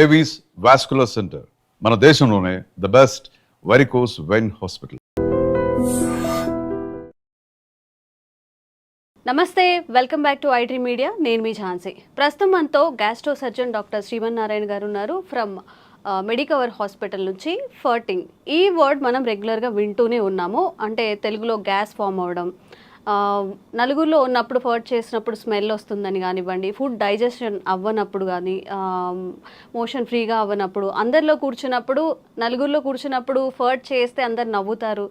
Avis vascular center మన దేశంలోనే the best varicose vein hospital. నమస్తే, welcome back to iDream media. నేను మీ ఝాన్సీ. ప్రస్తుతం మనతో గ్యాస్ట్రో సర్జన్ డాక్టర్ శ్రీమన్నారాయణ గారు ఉన్నారు ఫ్రమ్ మెడికవర్ హాస్పిటల్ నుంచి. ఫర్టింగ్ ఈ వర్డ్ మనం రెగ్యులర్గా వింటూనే ఉన్నాము. అంటే తెలుగులో గ్యాస్ ఫామ్ అవ్వడం, నలుగురిలో ఉన్నప్పుడు ఫర్ట్ చేసినప్పుడు స్మెల్ వస్తుందని కానివ్వండి, ఫుడ్ డైజెషన్ అవ్వనప్పుడు కానీ, మోషన్ ఫ్రీగా అవ్వనప్పుడు, అందరిలో కూర్చున్నప్పుడు నలుగురిలో కూర్చున్నప్పుడు ఫర్ట్ చేస్తే అందరు నవ్వుతారు,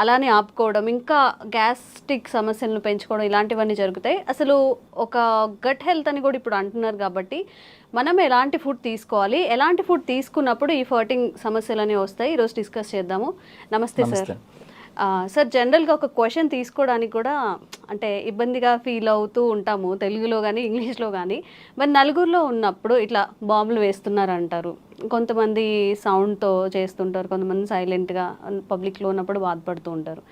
అలానే ఆపుకోవడం, ఇంకా గ్యాస్ట్రిక్ సమస్యలను పెంచుకోవడం, ఇలాంటివన్నీ జరుగుతాయి. అసలు ఒక గట్ హెల్త్ అని కూడా ఇప్పుడు అంటున్నారు. కాబట్టి మనం ఎలాంటి ఫుడ్ తీసుకోవాలి, ఎలాంటి ఫుడ్ తీసుకున్నప్పుడు ఈ ఫర్టింగ్ సమస్యలనే వస్తాయి, ఈరోజు డిస్కస్ చేద్దాము. నమస్తే సార్. సార్, జనరల్గా ఒక క్వశ్చన్ తీసుకోవడానికి కూడా అంటే ఇబ్బందిగా ఫీల్ అవుతూ ఉంటాము, తెలుగులో కానీ ఇంగ్లీష్లో కానీ. మరి నలుగురిలో ఉన్నప్పుడు ఇట్లా బాంబులు వేస్తున్నారు అంటారు, కొంతమంది సౌండ్తో చేస్తుంటారు, కొంతమంది సైలెంట్గా పబ్లిక్లో ఉన్నప్పుడు బాధపడుతూ ఉంటారు.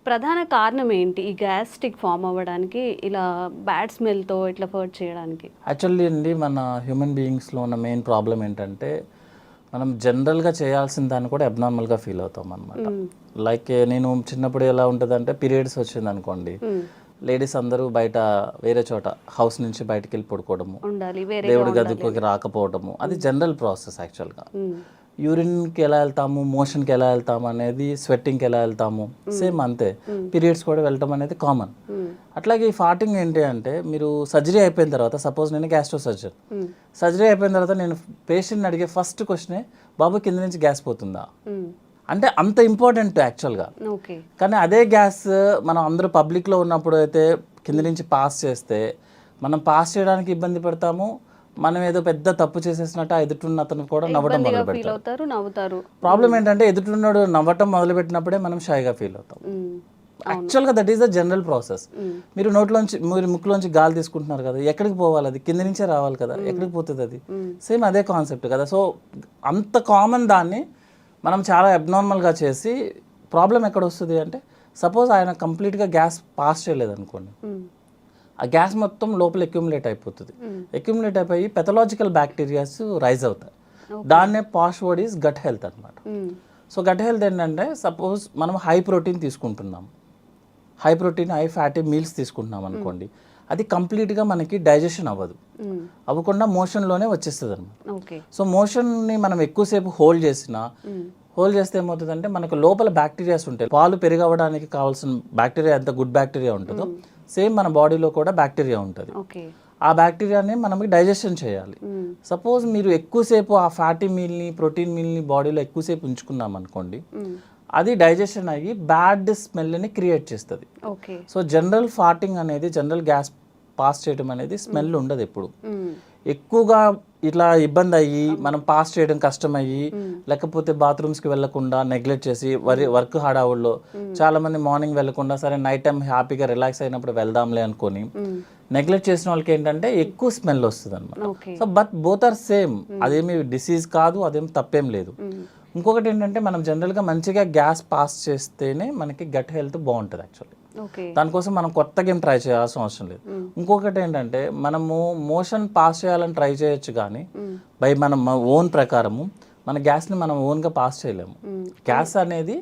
ప్రధాన కారణం ఏంటి ఈ గ్యాస్ట్రిక్ ఫామ్ అవ్వడానికి, ఇలా బ్యాడ్ స్మెల్తో ఇట్లా ఫర్ట్ చేయడానికి? యాక్చువల్లీ అండి, మన హ్యూమన్ బీయింగ్స్లో ఉన్న మెయిన్ ప్రాబ్లం ఏంటంటే మనం జనరల్గా చేయాల్సిన దాన్ని కూడా అబ్నార్మల్గా ఫీల్ అవుతాం అనమాట. లైక్ నేను చిన్నప్పుడు ఎలా ఉంటుందంటే, పీరియడ్స్ వచ్చింది అనుకోండి, లేడీస్ అందరూ బయట వేరే చోట హౌస్ నుంచి బయటకు వెళ్ళి పడుకోవడము, దేవుడి గదికి రాకపోవడము, అది జనరల్ ప్రాసెస్. యాక్చువల్గా యూరిన్కి ఎలా వెళ్తాము, మోషన్కి ఎలా వెళ్తాము అనేది, స్వెట్టింగ్కి ఎలా వెళ్తాము, సేమ్ అంతే పీరియడ్స్ కూడా వెళ్ళటం అనేది కామన్. అట్లాగే ఈ ఫార్టింగ్ ఏంటి అంటే, మీరు సర్జరీ అయిపోయిన తర్వాత, సపోజ్ నేను గ్యాస్ట్రో సర్జన్, సర్జరీ అయిపోయిన తర్వాత నేను పేషెంట్ని అడిగే ఫస్ట్ క్వశ్చనే, బాబు కింద నుంచి గ్యాస్ పోతుందా అంటే. అంత ఇంపార్టెంట్ యాక్చువల్గా. కానీ అదే గ్యాస్ మనం అందరూ పబ్లిక్లో ఉన్నప్పుడు అయితే కింద నుంచి పాస్ చేస్తే, మనం పాస్ చేయడానికి ఇబ్బంది పడతాము, మనం ఏదో పెద్ద తప్పు చేసేసినట్టు ఎదుటిన్న అతను కూడా నవ్వడం మొదలు పెడతారు. ప్రాబ్లం ఏంటంటే, ఎదుటిన్నాడు నవ్వటం మొదలుపెట్టినప్పుడే మనం షైగా ఫీల్ అవుతాం. యాక్చువల్గా that is the general process. మీరు నోట్లోంచి, మీరు ముక్కులోంచి గాలి తీసుకుంటున్నారు కదా, ఎక్కడికి పోవాలి? అది కింద నుంచే రావాలి కదా, ఎక్కడికి పోతుంది అది? సేమ్ అదే కాన్సెప్ట్ కదా. సో అంత కామన్ దాన్ని మనం చాలా అబ్నార్మల్గా చేసి, ప్రాబ్లం ఎక్కడ వస్తుంది అంటే, సపోజ్ ఆయన కంప్లీట్గా గ్యాస్ పాస్ చేయలేదు అనుకోండి, ఆ గ్యాస్ మొత్తం లోపల అక్యుములేట్ అయిపోతుంది. అక్యుములేట్ అయిపోయి పెథలాజికల్ బ్యాక్టీరియాస్ రైజ్ అవుతాయి. దాన్నే పాష్ వర్డ్ ఈజ్ గట్ హెల్త్ అనమాట. సో గట్ హెల్త్ ఏంటంటే, సపోజ్ మనం హై ప్రోటీన్ తీసుకుంటున్నాం, high protein high fatty meals తీసుకుంటున్నాం అనుకోండి, అది కంప్లీట్గా మనకి డైజెషన్ అవ్వకుండా మోషన్లోనే వచ్చేస్తుంది అనమాట. సో మోషన్ని మనం ఎక్కువసేపు హోల్డ్ చేస్తే ఏమవుతుందంటే, మనకు లోపల బ్యాక్టీరియాస్ ఉంటాయి. పాలు పెరిగవడానికి కావాల్సిన బ్యాక్టీరియా ఎంత గుడ్ బ్యాక్టీరియా ఉంటుందో, సేమ్ మన బాడీలో కూడా బ్యాక్టీరియా ఉంటుంది. ఆ బ్యాక్టీరియాని మనకి డైజెషన్ చేయాలి. సపోజ్ మీరు ఎక్కువసేపు ఆ ఫ్యాటీ మీల్ని, ప్రోటీన్ మీల్ని బాడీలో ఎక్కువసేపు ఉంచుకున్నాం అనుకోండి, అది డైజెషన్ అయ్యి బ్యాడ్ స్మెల్ని క్రియేట్ చేస్తుంది. సో జనరల్ ఫార్టింగ్ అనేది, జనరల్ గ్యాస్ పాస్ చేయడం అనేది స్మెల్ ఉండదు ఎప్పుడు. ఎక్కువగా ఇట్లా ఇబ్బంది అయ్యి, మనం పాస్ చేయడం కష్టమయ్యి, లేకపోతే బాత్రూమ్స్కి వెళ్లకుండా నెగ్లెక్ట్ చేసి, వర్క్ హడావుల్లో చాలా మంది మార్నింగ్ వెళ్లకుండా, సరే నైట్ టైం హ్యాపీగా రిలాక్స్ అయినప్పుడు వెళ్దాంలే అనుకొని నెగ్లెక్ట్ చేసిన వాళ్ళకి ఏంటంటే ఎక్కువ స్మెల్ వస్తుంది అనమాట. So but both are same. అదేమి డిసీజ్ కాదు, అదేం తప్పేం లేదు. ఇంకొకటి ఏంటంటే, మనం జనరల్గా మంచిగా గ్యాస్ పాస్ చేస్తేనే మనకి గట్ హెల్త్ బాగుంటుంది యాక్చువల్లీ. దానికోసం మనం కొత్తగా ఏం ట్రై చేయాల్సిన అవసరం లేదు. ఇంకొకటి ఏంటంటే, మనము మోషన్ పాస్ చేయాలని ట్రై చేయొచ్చు, కానీ బై మన ఓన్ ప్రకారము మన గ్యాస్ని మనం ఓన్గా పాస్ చేయలేము. గ్యాస్ అనేది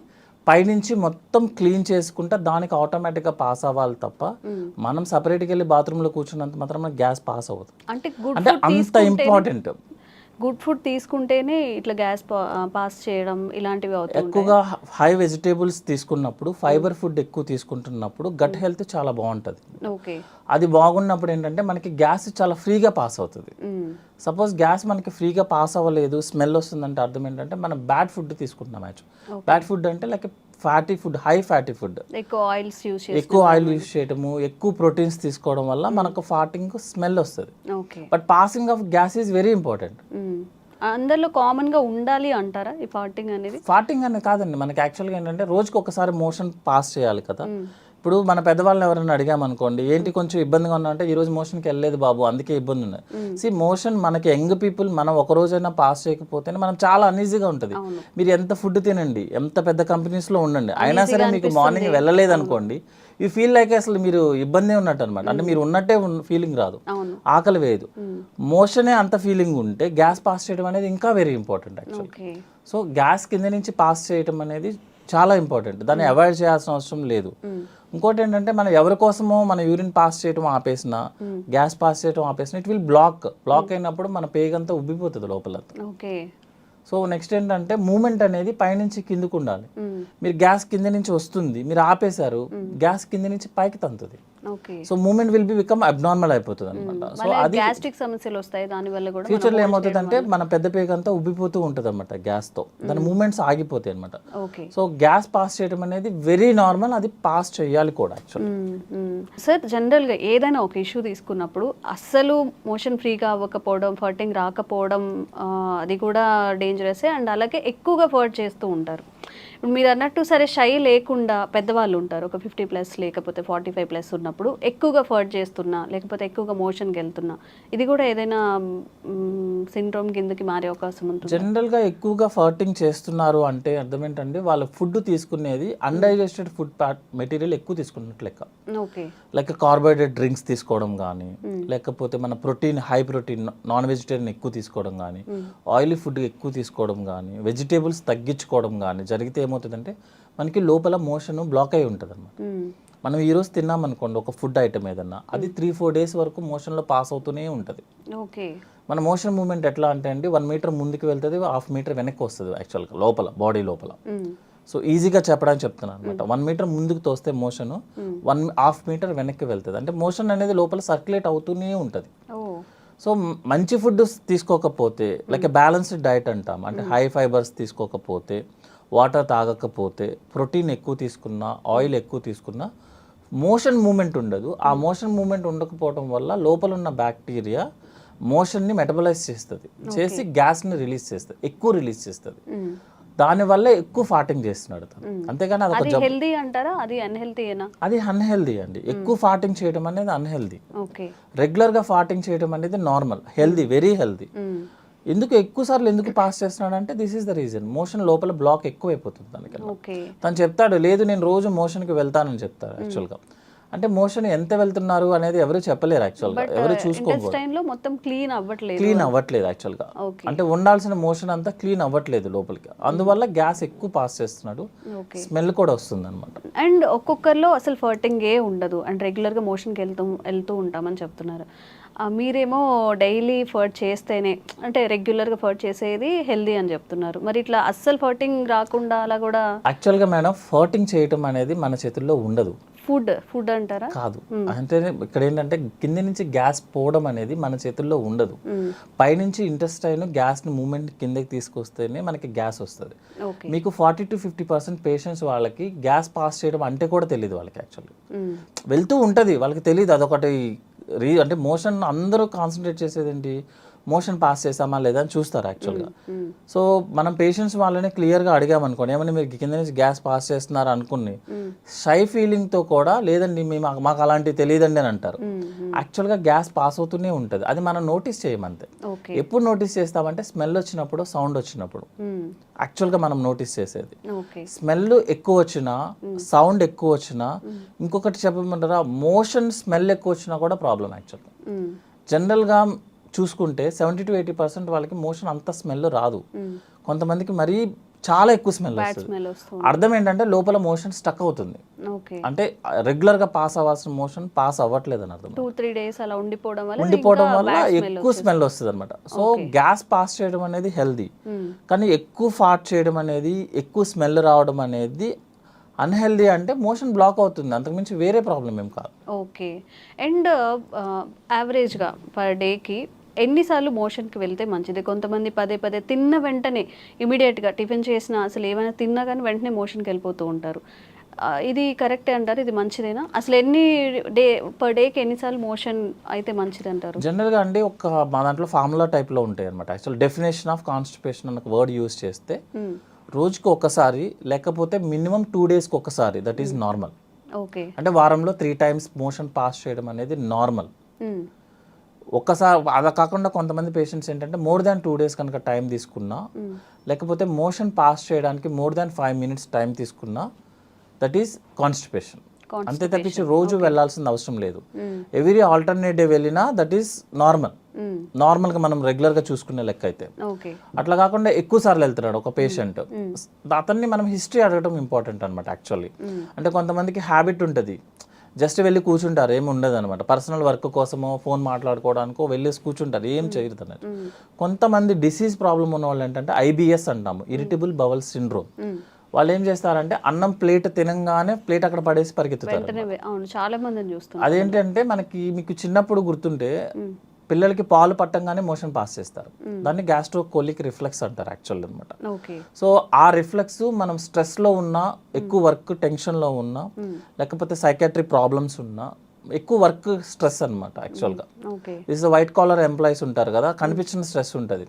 పైనుంచి మొత్తం క్లీన్ చేసుకుంటే దానికి ఆటోమేటిక్గా పాస్ అవ్వాలి తప్ప, మనం సపరేట్గా వెళ్ళి బాత్రూంలో కూర్చున్నంత మాత్రం గ్యాస్ పాస్ అవ్వదు. అంటే అంత ఇంపార్టెంట్. గుడ్ ఫుడ్ తీసుకుంటేనే ఇట్లా గ్యాస్ పాస్ చేయడం ఇలాంటివి అవుతాయి. ఎక్కువగా హై వెజిటేబుల్స్ తీసుకున్నప్పుడు, ఫైబర్ ఫుడ్ ఎక్కువ తీసుకుంటున్నప్పుడు గట్ హెల్త్ చాలా బాగుంటుంది. అది బాగున్నప్పుడు ఏంటంటే, మనకి గ్యాస్ చాలా ఫ్రీగా పాస్ అవుతుంది. సపోజ్ గ్యాస్ మనకి ఫ్రీగా పాస్ అవ్వలేదు, స్మెల్ వస్తుందంటే అర్థం ఏంటంటే, మనం బ్యాడ్ ఫుడ్ తీసుకుంటున్నాం. బ్యాడ్ ఫుడ్ అంటే like fatty food, high fatty food, ఎక్కువ ఆయిల్ యూస్ చేయడము, ఎక్కువ ప్రోటీన్స్ తీసుకోవడం వల్ల మనకు ఫార్టింగ్ స్మెల్ వస్తుంది. But passing of gas is very important. అందరిలో కామన్ గా ఉండాలి అంటారా ఈ ఫార్టింగ్ అనేది? ఫార్టింగ్ అనేది కాదండి, మనకి యాక్చువల్గా ఏంటంటే, రోజుకి ఒకసారి మోషన్ పాస్ చేయాలి కదా. ఇప్పుడు మన పెద్దవాళ్ళని ఎవరైనా అడిగామనుకోండి, ఏంటి కొంచెం ఇబ్బందిగా ఉన్నా అంటే, ఈ రోజు మోషన్కి వెళ్ళలేదు బాబు అందుకే ఇబ్బంది ఉన్నది. మోషన్ మనకి యంగ్ పీపుల్ మనం ఒక రోజైనా పాస్ చేయకపోతేనే మనం చాలా అన్ఈజీగా ఉంటుంది. మీరు ఎంత ఫుడ్ తినండి, ఎంత పెద్ద కంపెనీస్లో ఉండండి, అయినా సరే మీకు మార్నింగ్ వెళ్ళలేదు అనుకోండి, యూ ఫీల్ లైక్ అసలు మీరు ఇబ్బంది ఉన్నట్టు అనమాట. అంటే మీరు ఉన్నట్టే ఫీలింగ్ రాదు, ఆకలి వేయదు. మోషనే అంత ఫీలింగ్ ఉంటే గ్యాస్ పాస్ చేయడం అనేది ఇంకా very important actually. So gas కింద నుంచి పాస్ చేయడం అనేది చాలా ఇంపార్టెంట్, దాన్ని అవాయిడ్ చేయాల్సిన అవసరం లేదు. ఇంకోటి ఏంటంటే మనం ఎవరి కోసమో మన యూరిన్ పాస్ చేయడం ఆపేసిన, గ్యాస్ పాస్ చేయడం ఆపేసిన, ఇట్ విల్ బ్లాక్ అయినప్పుడు మన పేగంతా ఉబ్బిపోతుంది లోపల. సో నెక్స్ట్ ఏంటంటే మూమెంట్ అనేది పైనుంచి కిందకు ఉండాలి. మీరు గ్యాస్ కింద నుంచి వస్తుంది, మీరు ఆపేశారు, గ్యాస్ కింద నుంచి పైకి తంతుంది. So moment will be become abnormal అయిపోతుంది అనమాట. సో అది గ్యాస్ట్రిక్ సమస్యలు వస్తాయి దాని వల్ల కూడా. ఫ్యూచర్లో ఏమవుతుంది అంటే మన పెద్ద పేగ అంతా ఉబ్బిపోతూ ఉంటుంది అనమాట గ్యాస్తో, దాని మూమెంట్స్ ఆగిపోతాయి అనమాట. సో గ్యాస్ పాస్ చేయడం అనేది వెరీ నార్మల్, అది పాస్ చేయాలి కూడా యాక్చువల్లీ. సార్ జనరల్గా ఏదైనా ఒక ఇష్యూ తీసుకున్నప్పుడు అస్సలు మోషన్ ఫ్రీగా అవ్వకపోవడం, ఫర్టింగ్ రాకపోవడం అది కూడా డేంజరసే. అండ్ అలాగే ఎక్కువగా ఫర్ట్ చేస్తూ ఉంటారు. ఇప్పుడు మీరు అన్నట్టు సరే షై లేకుండా పెద్దవాళ్ళు ఉంటారు, ఒక 50+ లేకపోతే 45+ ఉన్నప్పుడు ఎక్కువగా ఫర్ట్ చేస్తున్నా లేకపోతే ఎక్కువగా మోషన్కి వెళ్తున్నా, ఇది కూడా ఏదైనా సిండ్రోమ్ కిందకి మారే అవకాశం ఉంటుంది? జనరల్గా ఎక్కువగా ఫర్టింగ్ చేస్తున్నారు అంటే అర్థం ఏంటంటే వాళ్ళు ఫుడ్ తీసుకునేది అన్డైజెస్టెడ్ ఫుడ్ మెటీరియల్ ఎక్కువ తీసుకున్నట్లు లెక్క. లైక్ కార్బోహైడ్రేట్ డ్రింక్స్ తీసుకోవడం కానీ, లేకపోతే మన protein high protein non vegetarian ఎక్కువ తీసుకోవడం కానీ, ఆయిలీ ఫుడ్ ఎక్కువ తీసుకోవడం కానీ, వెజిటేబుల్స్ తగ్గించుకోవడం కానీ జరిగితే ఏమవుతుందంటే మనకి లోపల మోషన్ బ్లాక్ అయి ఉంటుంది అనమాట. మనం ఈరోజు తిన్నాం అనుకోండి ఒక ఫుడ్ ఐటమ్ ఏదన్నా, అది 3-4 డేస్ వరకు మోషన్లో పాస్ అవుతూనే ఉంటుంది. మన మోషన్ మూమెంట్ ఎట్లా అంటే అండి 1 మీటర్ ముందుకు వెళ్తుంది, 1/2 మీటర్ వెనక్కి వస్తుంది యాక్చువల్గా లోపల బాడీ లోపల. సో ఈజీగా చెప్పడానికి చెప్తున్నాను అనమాట. 1 మీటర్ ముందుకు తోస్తే మోషన్ 1/2 మీటర్ వెనక్కి వెళ్తుంది. అంటే మోషన్ అనేది లోపల సర్క్యులేట్ అవుతూనే ఉంటుంది. సో మంచి ఫుడ్ తీసుకోకపోతే, లైక్ బ్యాలెన్స్డ్ డైట్ అంటాం, అంటే హై ఫైబర్స్ తీసుకోకపోతే, వాటర్ తాగకపోతే, ప్రోటీన్ ఎక్కువ తీసుకున్నా, ఆయిల్ ఎక్కువ తీసుకున్నా మోషన్ మూమెంట్ ఉండదు. ఆ మోషన్ మూమెంట్ ఉండకపోవడం వల్ల లోపల ఉన్న బ్యాక్టీరియా మోషన్ని మెటబలైజ్ చేస్తుంది, చేసి గ్యాస్ని రిలీజ్ చేస్తుంది, ఎక్కువ రిలీజ్ చేస్తుంది. దానివల్ల ఎక్కువ ఫార్టింగ్ చేస్తున్నాడు తను. అంతేగాని అది హెల్దీ అంటారా, అది అన్హెల్దీనా? అది అన్హెల్దీ అండి. ఎక్కువ ఫార్టింగ్ చేయడం అనేది అన్హెల్దీ. రెగ్యులర్గా ఫార్టింగ్ చేయడం అనేది నార్మల్, హెల్దీ, వెరీ హెల్దీ. ఎందుకు ఎక్కువ సార్లు ఎందుకు పాస్ చేస్తున్నాడు అంటే this is the reason, motion లోపల బ్లాక్ ఎక్కువ అయిపోతుంది తనకి. తను చెప్తాడు లేదు నేను రోజు మోషన్కి వెళ్తానని చెప్తాడు యాక్చువల్గా. అంటే మోషన్ ఎంత వెళ్తున్నారు అనేది ఎవరు చెప్పలేరు యాక్చువల్గా, ఎవరు చూసుకోవాలి. క్లీన్ అవ్వట్లేదు యాక్చువల్గా, అంటే ఉండాల్సిన మోషన్ అంతా క్లీన్ అవ్వట్లేదు లోపలికి, అందువల్ల గ్యాస్ ఎక్కువ పాస్ చేస్తున్నాడు, స్మెల్ కూడా వస్తుంది అనమాట. అండ్ ఒక్కొక్కరిలో అసలు ఫర్టింగ్ ఏ ఉండదు, అండ్ రెగ్యులర్గా మోషన్కి వెళ్తూ ఉంటామని చెప్తున్నారు. మీరేమో డైలీ ఫర్ట్ చేస్తేనే, అంటే రెగ్యులర్గా ఫర్ట్ చేసేది హెల్దీ అని చెప్తున్నారు. మరి ఇట్లా అస్సలు ఫర్టింగ్ రాకుండా అలా కూడా? యాక్చువల్గా మేడం ఫర్టింగ్ చేయటం అనేది మన చేతుల్లో ఉండదు. ఫుడ్ అంటారా? కాదు, అంటే ఇక్కడ ఏంటంటే కింద నుంచి గ్యాస్ పోవడం అనేది మన చేతుల్లో ఉండదు. పైనుంచి ఇంటెస్టైన్ గ్యాస్ని మూమెంట్ కిందకి తీసుకొస్తేనే మనకి గ్యాస్ వస్తుంది. మీకు 40-50% పేషెంట్స్ వాళ్ళకి గ్యాస్ పాస్ చేయడం అంటే కూడా తెలియదు వాళ్ళకి. యాక్చువల్లీ వెళ్తూ ఉంటుంది, వాళ్ళకి తెలియదు. అదొకటి అంటే మోషన్ అందరూ కాన్సన్ట్రేట్ చేసేది ఏంటి, మోషన్ పాస్ చేసామా లేదా అని చూస్తారు యాక్చువల్గా. సో మనం పేషెంట్స్ వాళ్ళని క్లియర్గా అడిగామనుకోండి, ఏమన్నా మీరు కింద నుంచి గ్యాస్ పాస్ చేస్తున్నారు అనుకుని షై ఫీలింగ్తో కూడా లేదండి మాకు అలాంటివి తెలియదండి అని అంటారు. యాక్చువల్గా గ్యాస్ పాస్ అవుతూనే ఉంటుంది, అది మనం నోటీస్ చేయమంతే. ఎప్పుడు నోటీస్ చేస్తామంటే స్మెల్ వచ్చినప్పుడు, సౌండ్ వచ్చినప్పుడు యాక్చువల్గా మనం నోటీస్ చేసేది. స్మెల్ ఎక్కువ వచ్చినా, సౌండ్ ఎక్కువ వచ్చినా, ఇంకొకటి చెప్పమంటారా, మోషన్ స్మెల్ ఎక్కువ వచ్చినా కూడా ప్రాబ్లం యాక్చువల్గా. జనరల్గా చూసుకుంటే 70-80% వాళ్ళకి మోషన్ అంత స్మెల్ రాదు, కొంతమందికి మరీ చాలా ఎక్కువ స్మెల్ వస్తుంది. అర్థం ఏంటంటే లోపల మోషన్ స్టక్ అవుతుంది, అంటే రెగ్యులర్గా పాస్ అవ్వాల్సిన మోషన్ పాస్ అవ్వట్లేదు అని అర్థం. 2-3 days అలా ఉండిపోవడం వల్ల ఎక్కువ స్మెల్ వస్తుంది అనమాట. సో గ్యాస్ పాస్ చేయడం అనేది హెల్దీ, కానీ ఎక్కువ ఫార్ట్ చేయడం అనేది, ఎక్కువ స్మెల్ రావడం అనేది అన్హెల్దీ. అంటే మోషన్ బ్లాక్ అవుతుంది, అంతకుమించి వేరే ప్రాబ్లం ఏం కాదు. ఓకే. అండ్ యావరేజ్గా పర్ డేకి ఎన్నిసార్లు మోషన్కి వెళ్తే మంచిది? కొంతమంది పదే తిన్న వెంటనే ఇమీడియట్గా టిఫిన్ చేసినా, అసలు ఏమైనా తిన్నా కానీ వెంటనే మోషన్కి వెళ్ళిపోతూ ఉంటారు. ఇది కరెక్టే అంటారు? ఇది మంచిదేనా? అసలు పర్ డేకి ఎన్నిసార్లు మోషన్ అయితే మంచిది అంటారు? జనరల్గా అండి మా దాంట్లో ఫార్ములా టైప్లో ఉంటాయి అనమాట. యాక్చువల్ డెఫినేషన్ ఆఫ్ కాన్స్టిపేషన్ అన్న వర్డ్ యూజ్ చేస్తే రోజుకి ఒకసారి, లేకపోతే మినిమం 2 daysకి ఒకసారి, దట్ ఈస్ నార్మల్. ఓకే. అంటే వారంలో 3 times మోషన్ పాస్ చేయడం అనేది నార్మల్. ఒక్కసారి అలా కాకుండా కొంతమంది పేషెంట్స్ ఏంటంటే మోర్ దాన్ 2 days కనుక టైం తీసుకున్నా, లేకపోతే మోషన్ పాస్ చేయడానికి మోర్ దాన్ 5 minutes టైం తీసుకున్నా, దట్ ఈస్ కాన్స్టిపేషన్. అంతే తప్పించి రోజు వెళ్ళాల్సిన అవసరం లేదు. ఎవ్రీ ఆల్టర్నేట్ డే వెళ్ళినా దట్ ఈస్ నార్మల్గా మనం రెగ్యులర్గా చూసుకునే లెక్క అయితే. అట్లా కాకుండా ఎక్కువ సార్లు వెళ్తున్నాడు ఒక పేషెంట్, అతన్ని మనం హిస్టరీ అడగడం ఇంపార్టెంట్ అనమాట యాక్చువల్లీ. అంటే కొంతమందికి హ్యాబిట్ ఉంటుంది, జస్ట్ వెళ్ళి కూర్చుంటారు, ఏమి ఉండదు అనమాట. పర్సనల్ వర్క్ కోసమో ఫోన్ మాట్లాడుకోవడానికో వెళ్ళేసి కూర్చుంటారు, ఏం చేయరు అన్నట్టు. కొంతమంది డిసీజ్ ప్రాబ్లం ఉన్న వాళ్ళు ఏంటంటే IBS అంటాము, ఇరిటబుల్ బవల్ సిండ్రోమ్. వాళ్ళు ఏం చేస్తారంటే అన్నం ప్లేట్ తినంగానే ప్లేట్ అక్కడ పడేసి పరిగెత్తుతారు. చాలా మందిని చూస్తున్నారు. అదేంటంటే మీకు చిన్నప్పుడు గుర్తుంటే పిల్లలకి పాలు పట్టంగానే మోషన్ పాస్ చేస్తారు, దాన్ని గ్యాస్ట్రోకోలిక్ రిఫ్లెక్స్ అంటారు యాక్చువల్ అనమాట. సో ఆ రిఫ్లెక్స్ మనం స్ట్రెస్లో ఉన్నా, ఎక్కువ వర్క్ టెన్షన్లో ఉన్నా, లేకపోతే సైకాట్రిక్ ప్రాబ్లమ్స్ ఉన్నా, ఎక్కువ వర్క్ స్ట్రెస్ అనమాట యాక్చువల్గా. దిస్ వైట్ కాలర్ ఎంప్లాయీస్ ఉంటారు కదా, కనిపించిన స్ట్రెస్ ఉంటుంది,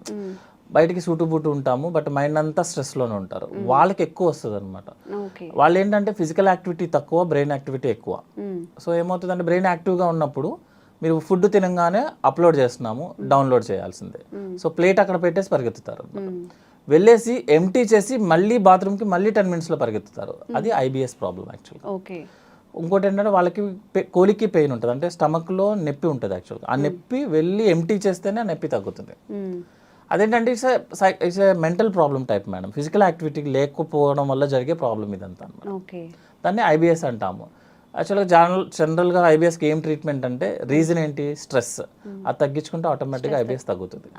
బయటికి సూటుబూటు ఉంటాము, బట్ మైండ్ అంతా స్ట్రెస్లోనే ఉంటారు, వాళ్ళకి ఎక్కువ వస్తుంది అనమాట. వాళ్ళు ఏంటంటే ఫిజికల్ యాక్టివిటీ తక్కువ, బ్రెయిన్ యాక్టివిటీ ఎక్కువ. సో ఏమవుతుందంటే బ్రెయిన్ యాక్టివ్గా ఉన్నప్పుడు మీరు ఫుడ్ తినగానే అప్లోడ్ చేస్తున్నాము, డౌన్లోడ్ చేయాల్సిందే. సో ప్లేట్ అక్కడ పెట్టేసి పరిగెత్తుతారు, వెళ్ళేసి ఎంటీ చేసి మళ్ళీ బాత్రూమ్కి మళ్ళీ 10 minutesలో పరిగెత్తుతారు. అది IBS ప్రాబ్లం యాక్చువల్గా. ఇంకోటి ఏంటంటే వాళ్ళకి కోలికి పెయిన్ ఉంటుంది, అంటే స్టమక్లో నొప్పి ఉంటుంది యాక్చువల్గా. ఆ నొప్పి వెళ్ళి ఎంటీ చేస్తేనే ఆ నొప్పి తగ్గుతుంది. అదేంటంటే it's a mental problem type madam, physical activity లేకపోవడం వల్ల జరిగే ప్రాబ్లం ఇదంతా అనమాట. దాన్ని IBS అంటాము. యాక్చువల్గా జనరల్గా IBSకి ఏం ట్రీట్మెంట్ అంటే రీజన్ ఏంటి, స్ట్రెస్. అది తగ్గించుకుంటే ఆటోమేటిక్గా IBS తగ్గుతుంది.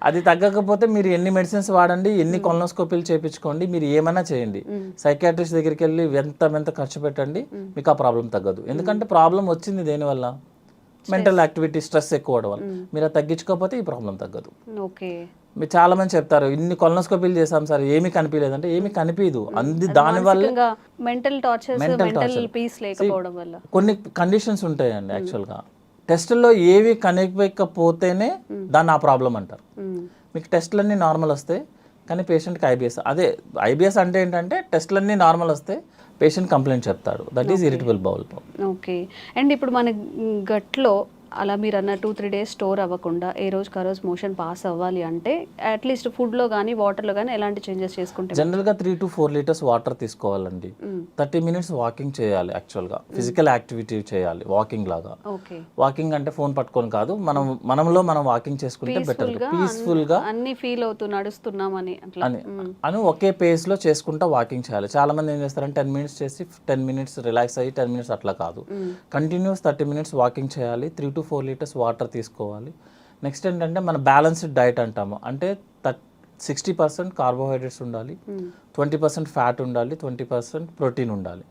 అది తగ్గకపోతే మీరు ఎన్ని మెడిసిన్స్ వాడండి, ఎన్ని కొలనోస్కోపీలు చేయించుకోండి, మీరు ఏమైనా చేయండి, సైకాట్రిస్ట్ దగ్గరికి వెళ్ళి ఎంత ఖర్చు పెట్టండి, మీకు ఆ ప్రాబ్లం తగ్గదు. ఎందుకంటే ప్రాబ్లం వచ్చింది దేనివల్ల, మెంటల్ యాక్టివిటీ, స్ట్రెస్ ఎక్కువ అవడం వల్ల. మీరు అది తగ్గించుకోకపోతే ఈ ప్రాబ్లం తగ్గదు. మీరు చాలా మంది చెప్తారు ఇన్ని కొలనోస్కోపీలు చేసాం సార్ ఏమీ కనిపించలేదంటే, ఏమీ కనిపించదు. దానివల్ల కొన్ని కండిషన్స్ ఉంటాయండి యాక్చువల్గా. టెస్టుల్లో ఏవి కనిపించకపోతేనే దాన్ని ఆ ప్రాబ్లం అంటారు. మీకు టెస్టులన్నీ నార్మల్ వస్తాయి కానీ పేషెంట్కి IBS. అదే IBS అంటే ఏంటంటే టెస్టులన్నీ నార్మల్ వస్తే పేషెంట్ కంప్లైంట్ చెప్తాడు, that is irritable bowel problem. Okay. And ఇప్పుడు మన గట్లో అలా మీరు అన్న 2-3 days స్టోర్ అవ్వకుండా ఏ రోజుకి ఆ రోజు మోషన్ పాస్ అవ్వాలి అంటే అట్లీస్ట్ ఫుడ్లో కానీ వాటర్లో కానీ ఎలాంటి చేంజెస్ చేసుకుంటే? జనరల్గా 3 to 4 liters వాటర్ తీసుకోవాలండి. 30 minutes వాకింగ్ చేయాలి యాక్చువల్గా, ఫిజికల్ యాక్టివిటీ చేయాలి వాకింగ్ లాగా. వాకింగ్ అంటే ఫోన్ పట్టుకొని కాదు, మనం వాకింగ్ చేసుకుంటే బెటర్, పీస్ఫుల్గా అన్ని ఫీల్ అవుతూ నడుస్తున్నామని అని ఒకే పేస్లో చేసుకుంటా వాకింగ్ చేయాలి. చాలా మంది ఏం చేస్తారంటే 10 minutes చేసి 10 minutes రిలాక్స్ అయ్యి 10 minutes అట్లా కాదు, కంటిన్యూస్ 30 minutes వాకింగ్ చేయాలి, 3 to 4 liters వాటర్ తీసుకోవాలి. నెక్స్ట్ ఏంటంటే మన బ్యాలెన్స్డ్ డైట్ అంటాము, అంటే 60% కార్బోహైడ్రేట్స్ ఉండాలి, 20% ఫ్యాట్ ఉండాలి, 20% ప్రోటీన్ ఉండాలి.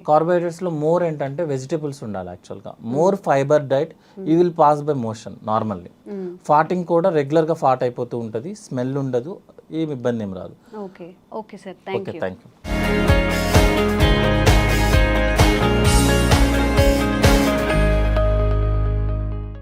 కార్బోహైడ్రేట్స్లో మోర్ ఏంటంటే వెజిటేబుల్స్ ఉండాలి యాక్చువల్గా, more fibre diet, you will pass by motion normally. ఫాటింగ్ కూడా రెగ్యులర్గా ఫాట్ అయిపోతూ ఉంటుంది, స్మెల్ ఉండదు, ఏమి ఇబ్బంది ఏం రాదు. Okay sir, thank you.